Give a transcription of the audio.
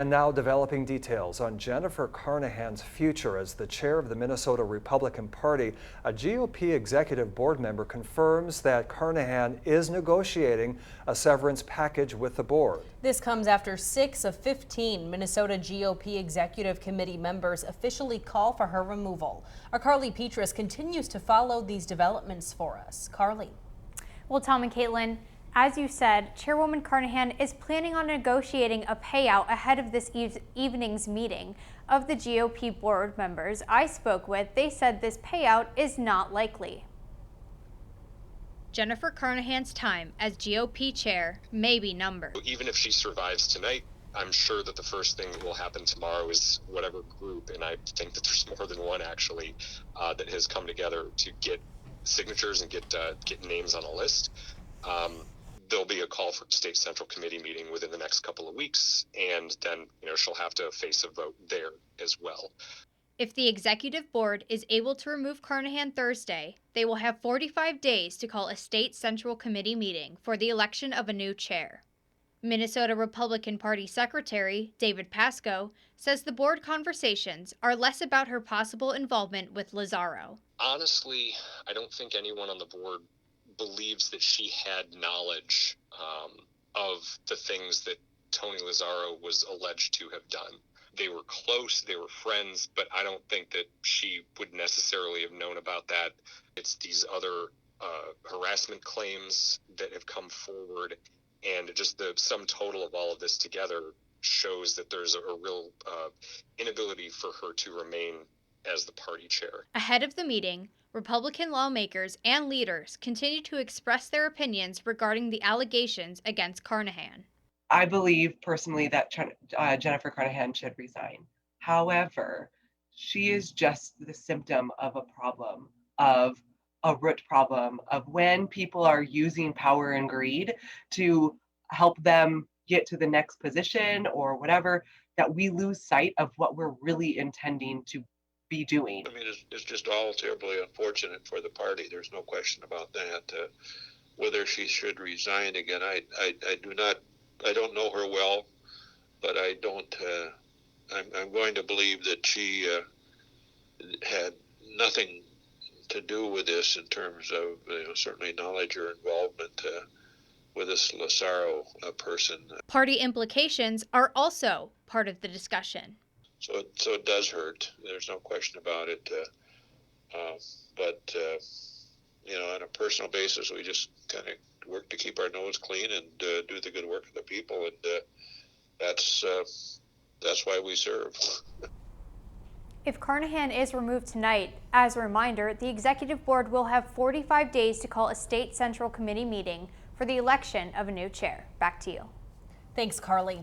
And now developing details on Jennifer Carnahan's future as the chair of the Minnesota Republican Party. A GOP executive board member confirms that Carnahan is negotiating a severance package with the board. This comes after 6 of 15 Minnesota GOP executive committee members officially call for her removal. Our Carly Petrus continues to follow these developments for us. Carly. Well, Tom and Caitlin, as you said, Chairwoman Carnahan is planning on negotiating a payout ahead of this evening's meeting. Of the GOP board members I spoke with, they said this payout is not likely. Jennifer Carnahan's time as GOP chair may be numbered. Even if she survives tonight, I'm sure that the first thing that will happen tomorrow is whatever group, and I think that there's more than one actually, that has come together to get signatures and get names on a list. There'll be a call for state central committee meeting within the next couple of weeks, and then she'll have to face a vote there as well. If the executive board is able to remove Carnahan Thursday, they will have 45 days to call a state central committee meeting for the election of a new chair. Minnesota Republican Party Secretary David Pasco says the board conversations are less about her possible involvement with Lazaro. Honestly, I don't think anyone on the board believes that she had knowledge of the things that Tony Lazaro was alleged to have done. They were close, they were friends, but I don't think that she would necessarily have known about that. It's these other harassment claims that have come forward, and just the sum total of all of this together shows that there's a real inability for her to remain as the party chair. Ahead of the meeting, Republican lawmakers and leaders continue to express their opinions regarding the allegations against Carnahan. I believe personally that Jennifer Carnahan should resign. However, she is just the symptom of a problem, of a root problem, of when people are using power and greed to help them get to the next position or whatever, that we lose sight of what we're really intending to be doing. I mean, it's just all terribly unfortunate for the party. There's no question about that. Whether she should resign again, I don't know her well, but I'm going to believe that she had nothing to do with this in terms of certainly knowledge or involvement with this Lazaro person. Party implications are also part of the discussion. So it does hurt. There's no question about it. But on a personal basis, we just kind of work to keep our nose clean and do the good work of the people, and that's why we serve. If Carnahan is removed tonight, as a reminder, the executive board will have 45 days to call a state central committee meeting for the election of a new chair. Back to you. Thanks, Carly.